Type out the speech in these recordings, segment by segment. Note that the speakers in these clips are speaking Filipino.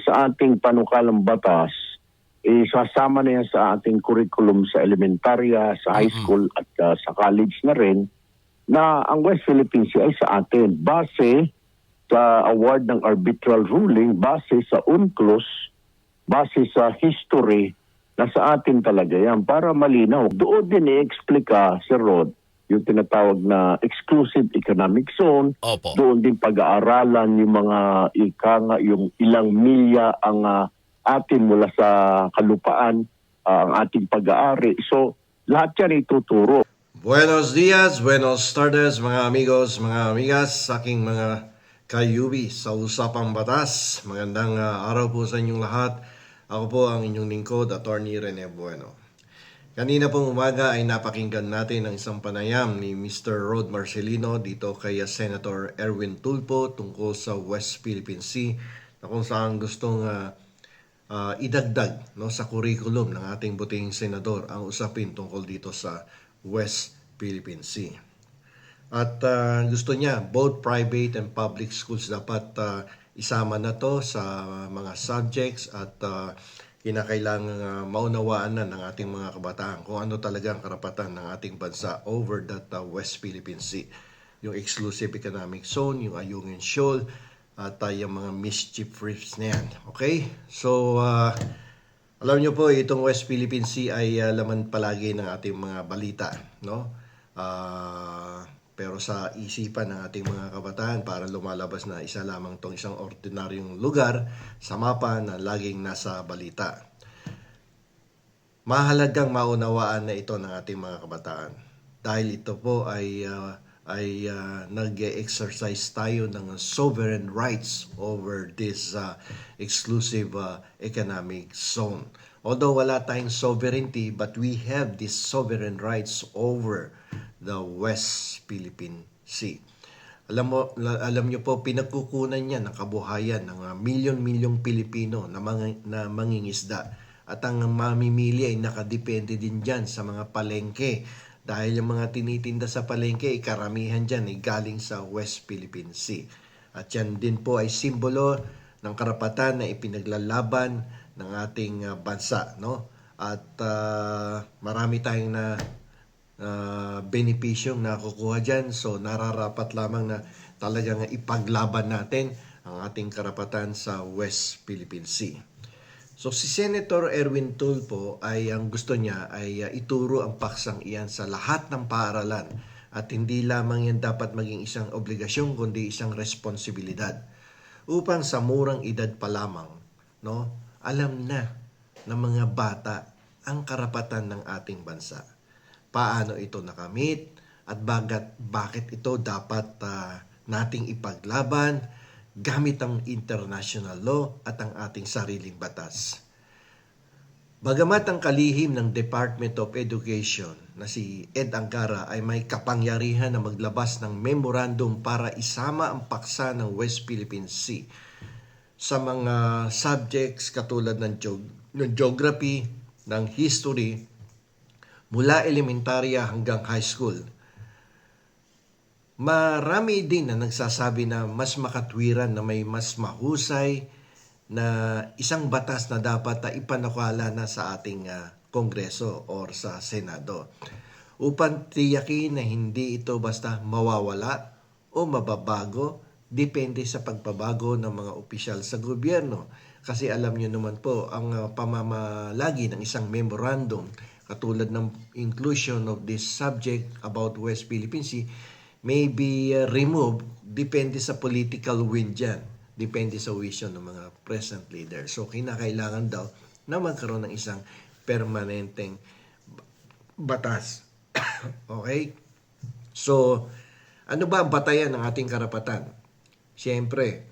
sa ating panukalang batas, sasama na yan sa ating curriculum sa elementarya, sa high school at sa college na rin, na ang West Philippine Sea ay sa atin. Base sa award ng arbitral ruling, base sa UNCLOS, base sa history, na sa atin talaga yan para malinaw. Doon din i-explica, Sir Rod, yung tinatawag na exclusive economic zone. Opo. Doon din pag-aaralan yung mga yung ilang milya ang atin mula sa kalupaan, ang ating pag-aari. So, lahat yan ituturo. Buenos dias, buenos tardes, mga amigos, mga amigas, aking mga kayubi sa Usapang Batas. Magandang araw po sa inyong lahat. Ako po ang inyong lingkod, Attorney Rene Bueno. Kanina pong umaga ay napakinggan natin ang isang panayam ni Mr. Rod Marcelino dito kay Senator Erwin Tulfo tungkol sa West Philippine Sea na kung saan gustong idagdag sa curriculum ng ating buting senador ang usapin tungkol dito sa West Philippine Sea. At gusto niya both private and public schools dapat isama na to sa mga subjects at kinakailangang maunawaan na ng ating mga kabataan kung ano talaga ang karapatan ng ating bansa over that West Philippine Sea. Yung exclusive economic zone, yung Ayungin Shoal, at yung mga mischief reefs na yan. Okay? So, alam nyo po, itong West Philippine Sea ay laman palagi ng ating mga balita. No? Pero sa isipan ng ating mga kabataan, para lumalabas na isa lamang itong isang ordinaryong lugar sa mapa na laging nasa balita. Mahalagang maunawaan na ito ng ating mga kabataan. Dahil ito po ay nag-exercise tayo ng sovereign rights over this exclusive economic zone. Although wala tayong sovereignty, but we have these sovereign rights over the West Philippine Sea. Alam niyo po, pinagkukunan niya ng kabuhayan ng milyon-milyong Pilipino na mangingisda. At ang mamimili ay nakadepende din dyan sa mga palengke. Dahil yung mga tinitinda sa palengke, karamihan dyan ay galing sa West Philippine Sea. At yan din po ay simbolo ng karapatan na ipinaglalaban ng ating bansa. No? At marami tayong benepisyong nakukuha dyan. So nararapat lamang na talagang ipaglaban natin ang ating karapatan sa West Philippine Sea. So si Senator Erwin Tulfo ay ang gusto niya ay ituro ang paksang iyan sa lahat ng paaralan at hindi lamang yan dapat maging isang obligasyon kundi isang responsibilidad upang sa murang edad pa lamang alam na ng mga bata ang karapatan ng ating bansa. Paano ito nakamit at bakit ito dapat nating ipaglaban gamit ang international law at ang ating sariling batas. Bagamat ang kalihim ng Department of Education na si Ed Angara ay may kapangyarihan na maglabas ng memorandum para isama ang paksa ng West Philippine Sea sa mga subjects katulad ng geography, ng history, mula elementarya hanggang high school. Marami din na nagsasabi na mas makatwiran na may mas mahusay na isang batas na dapat na ipanukala na sa ating Kongreso or sa Senado upang tiyakin na hindi ito basta mawawala o mababago depende sa pagbabago ng mga opisyal sa gobyerno. Kasi alam niyo naman po, ang pamamalagi ng isang memorandum katulad ng inclusion of this subject about West Philippine Sea may be removed depende sa political will dyan. Depende sa vision ng mga present leaders. So, kinakailangan daw na magkaroon ng isang permanenteng batas. Okay? So, ano ba ang batayan ng ating karapatan? Siyempre,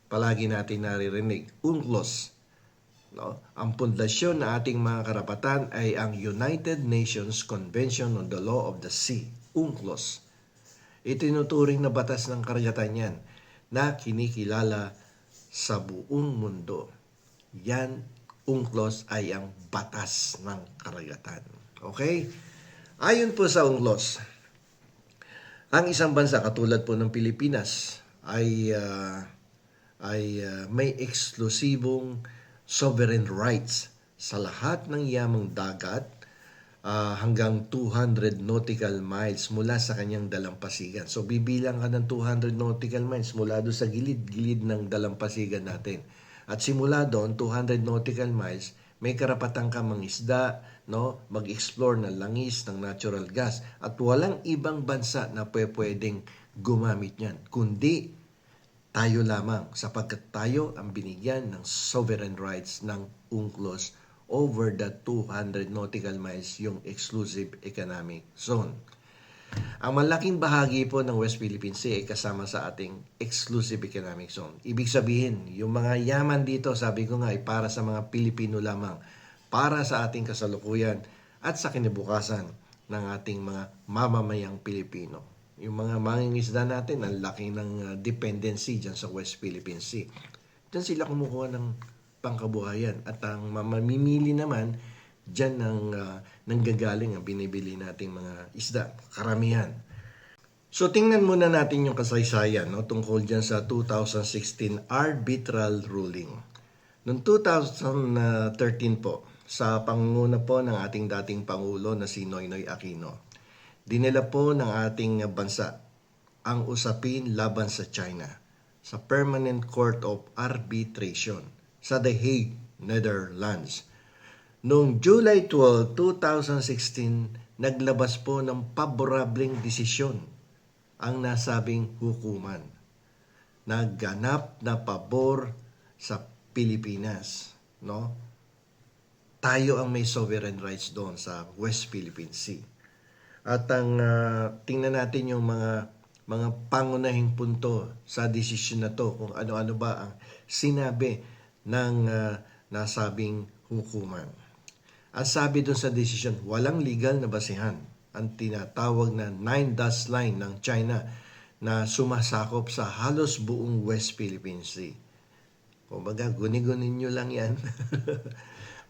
palagi natin naririnig, UNCLOS. Ang pundasyon ng ating mga karapatan ay ang United Nations Convention on the Law of the Sea, UNCLOS. Itinuturing na batas ng karagatan yan na kinikilala sa buong mundo. Yan, UNCLOS ay ang batas ng karagatan. Okay? Ayon po sa UNCLOS, ang isang bansa katulad po ng Pilipinas ay ay may eksklusibong sovereign rights sa lahat ng yamang dagat hanggang 200 nautical miles mula sa kanyang dalampasigan. So bibilang ka ng 200 nautical miles mula doon sa gilid-gilid ng dalampasigan natin. At simula doon, 200 nautical miles, may karapatan ka mangisda, no? Mag-explore ng langis, ng natural gas. At walang ibang bansa na pwedeng gumamit yan, kundi tayo lamang, sapagkat tayo ang binigyan ng sovereign rights ng UNCLOS over the 200 nautical miles, yung exclusive economic zone. Ang malaking bahagi po ng West Philippine Sea ay kasama sa ating exclusive economic zone. Ibig sabihin, yung mga yaman dito, sabi ko nga, ay para sa mga Pilipino lamang, para sa ating kasalukuyan at sa kinabukasan ng ating mga mamamayang Pilipino. Yung mga mangingisda natin, ang laki ng dependency dyan sa West Philippine Sea. Dyan sila kumukuha ng pangkabuhayan. At ang mamimili naman, dyan nanggagaling ang binibili nating mga isda, karamihan. So tingnan muna natin yung kasaysayan, no, tungkol dyan sa 2016 arbitral ruling. Noong 2013 po, sa pangunguna po ng ating dating Pangulo na si Noynoy Aquino, dinala po ng ating bansa ang usapin laban sa China sa Permanent Court of Arbitration sa The Hague, Netherlands. Noong July 12, 2016, naglabas po ng paborableng desisyon ang nasabing hukuman. Nagganap na pabor sa Pilipinas, no? Tayo ang may sovereign rights doon sa West Philippine Sea. At ang tingnan natin yung mga pangunahing punto sa desisyon na to, kung ano-ano ba ang sinabi ng nasabing hukuman. Ang sabi doon sa desisyon, walang legal na basihan ang tinatawag na 9-dash line ng China na sumasakop sa halos buong West Philippine Sea. Kumbaga, guni-gunin nyo lang yan.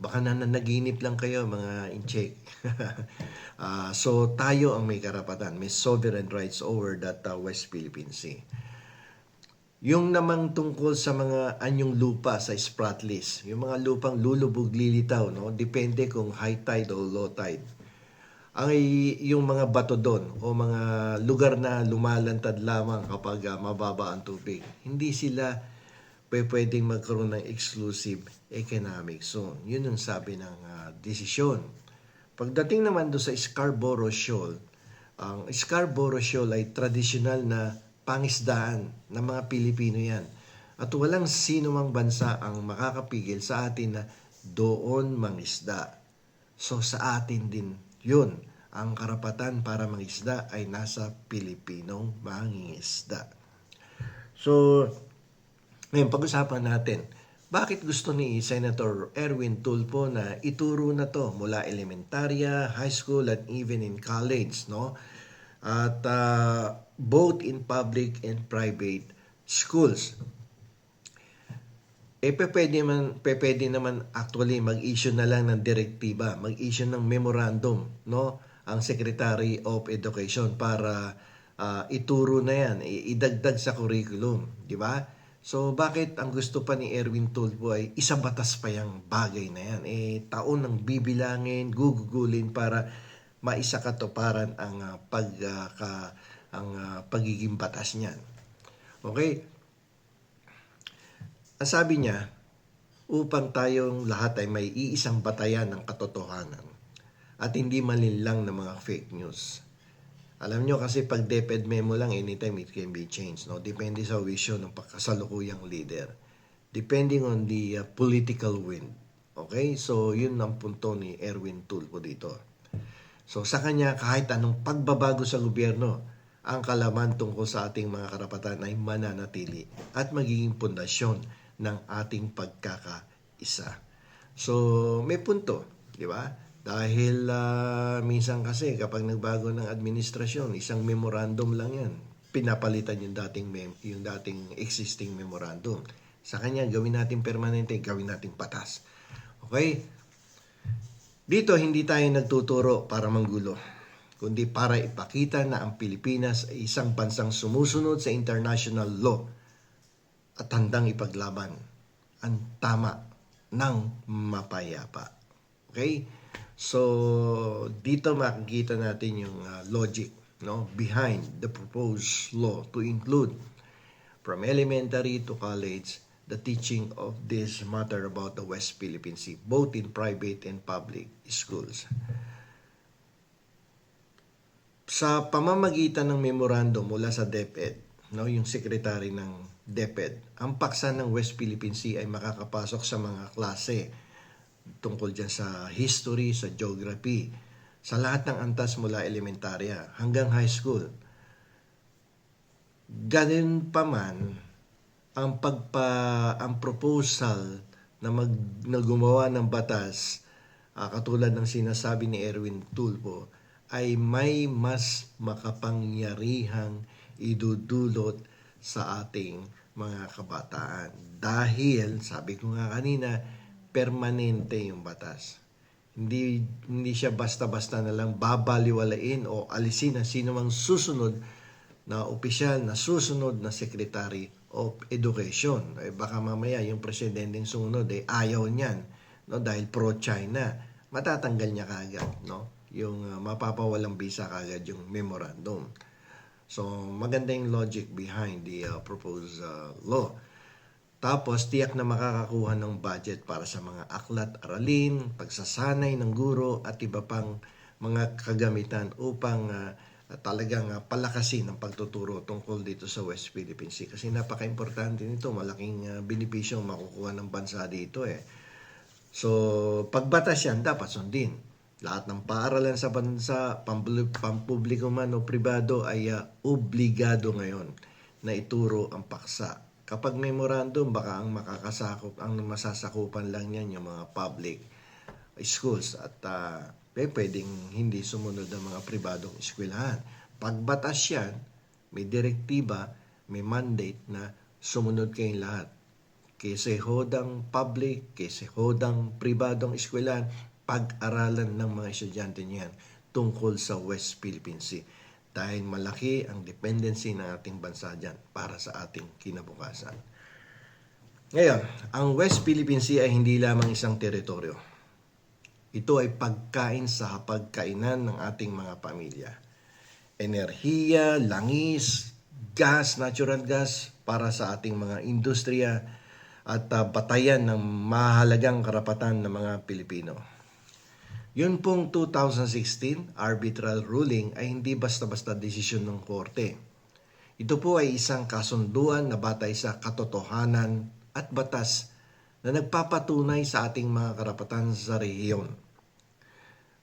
Baka nanaginip lang kayo, mga incheck. So, tayo ang may karapatan, may sovereign rights over that West Philippine Sea. Yung namang tungkol sa mga anyong lupa sa Spratlys, yung mga lupang lulubog lilitaw, no? Depende kung high tide o low tide. Yung mga bato doon o mga lugar na lumalantad lamang kapag mababa ang tubig, hindi sila pwedeng magkaroon ng exclusive economic zone. Yun ang sabi ng desisyon. Pagdating naman doon sa Scarborough Shoal, ang Scarborough Shoal ay tradisyonal na pangisdaan ng mga Pilipino yan. At walang sino mang bansa ang makakapigil sa atin na doon mangisda. So sa atin din yun. Ang karapatan para mangisda ay nasa Pilipinong mangingisda. So, ngayon, pag-usapan natin, bakit gusto ni Senator Erwin Tulfo na ituro na to mula elementarya, high school, at even in college, no? At both in public and private schools. Pwede naman actually mag-issue na lang ng direktiba, mag-issue ng memorandum, no? Ang Secretary of Education para ituro na yan, idagdag sa curriculum, di ba? So, bakit ang gusto pa ni Erwin Tulfo ay isang batas pa yung bagay na yan? Taon ng bibilangin, gugugulin para maisakatuparan ang pagiging batas niyan. Okay? Ang sabi niya, upang tayong lahat ay may iisang batayan ng katotohanan at hindi malinlang ng mga fake news. Alam nyo kasi pag DepEd memo lang, anytime it can be changed. No? Depende sa wisyo ng pagkasalukuyang leader. Depending on the political wind. Okay? So, yun ang punto ni Erwin Tulfo dito. So, sa kanya, kahit anong pagbabago sa gobyerno, ang kalaman tungkol sa ating mga karapatan ay mananatili at magiging pundasyon ng ating pagkakaisa. So, may punto. Di ba? Dahil minsan kasi kapag nagbago ng administrasyon, isang memorandum lang yan. Pinapalitan yung dating existing memorandum. Sa kanya, gawin natin permanente, gawin natin patas. Okay? Dito, hindi tayo nagtuturo para manggulo, kundi para ipakita na ang Pilipinas ay isang bansang sumusunod sa international law at handang ipaglaban ang tama ng mapayapa. Okay? So, dito makikita natin yung logic, no, behind the proposed law to include from elementary to college the teaching of this matter about the West Philippine Sea, both in private and public schools. Sa pamamagitan ng memorandum mula sa DepEd, no, yung secretary ng DepEd, ang paksa ng West Philippine Sea ay makakapasok sa mga klase tungkol dyan sa history, sa geography, sa lahat ng antas mula elementarya hanggang high school. Ganun pa man, ang proposal na gumawa ng batas, katulad ng sinasabi ni Erwin Tulfo, ay may mas makapangyarihang idudulot sa ating mga kabataan. Dahil, sabi ko nga kanina, permanente yung batas. Hindi siya basta-basta na lang babaliwalain o alisin ang sino mang susunod na opisyal na susunod na Secretary of Education. Baka mamaya yung presidenteng sumunod ayaw niyan, no, dahil pro-China. Matatanggal niya kaagad, no? Yung mapapawalang bisa kaagad yung memorandum. So, maganda yung logic behind the proposed law. Tapos, tiyak na makakakuha ng budget para sa mga aklat, aralin, pagsasanay ng guro at iba pang mga kagamitan upang talagang palakasin ang pagtuturo tungkol dito sa West Philippine Sea. Kasi napaka-importante nito, malaking benepisyo makukuha ng bansa dito So, pagbatas yan, dapat sundin. Lahat ng paaralan sa bansa, pampubliko man o pribado ay obligado ngayon na ituro ang paksa. Kapag memorandum, baka ang masasakupan lang yan yung mga public schools at pwedeng hindi sumunod ang mga pribadong eskwelahan. Pagbatas yan, may direktiba, may mandate na sumunod kayong lahat. Kaysa hodang public, kaysa hodang pribadong eskwelahan, pag-aralan ng mga estudyante niyan tungkol sa West Philippine Sea. Dahil malaki ang dependency ng ating bansa dyan para sa ating kinabukasan. Ngayon, ang West Philippine Sea ay hindi lamang isang teritoryo. Ito ay pagkain sa hapagkainan ng ating mga pamilya. Enerhiya, langis, gas, natural gas para sa ating mga industriya at batayan ng mahalagang karapatan ng mga Pilipino. Yun pong 2016 arbitral ruling ay hindi basta-basta desisyon ng korte. Ito po ay isang kasunduan na batay sa katotohanan at batas na nagpapatunay sa ating mga karapatan sa rehiyon.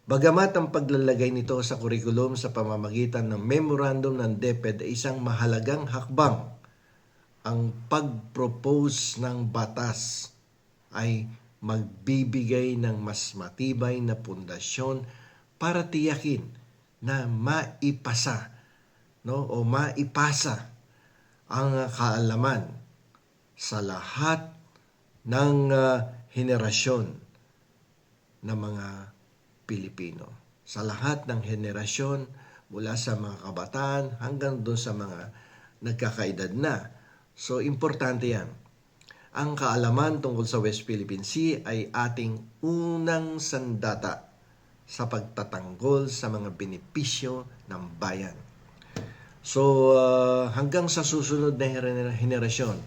Bagamat ang paglalagay nito sa kurikulum sa pamamagitan ng memorandum ng DepEd ay isang mahalagang hakbang, ang pag-propose ng batas ay magbibigay ng mas matibay na pundasyon para tiyakin na maipasa, no, o maipasa ang kaalaman sa lahat ng henerasyon ng mga Pilipino. Sa lahat ng henerasyon mula sa mga kabataan hanggang doon sa mga nagkakaedad na. So, importante yan. Ang kaalaman tungkol sa West Philippine Sea ay ating unang sandata sa pagtatanggol sa mga benepisyo ng bayan. So, hanggang sa susunod na henerasyon,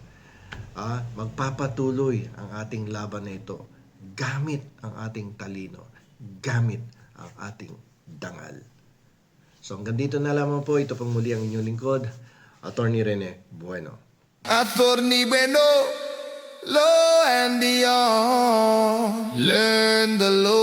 magpapatuloy ang ating laban na ito gamit ang ating talino, gamit ang ating dangal. So, hanggang dito na lamang po. Ito pong muli ang inyong lingkod, Attorney Rene Bueno. Attorney Bueno, law and beyond. Learn the law.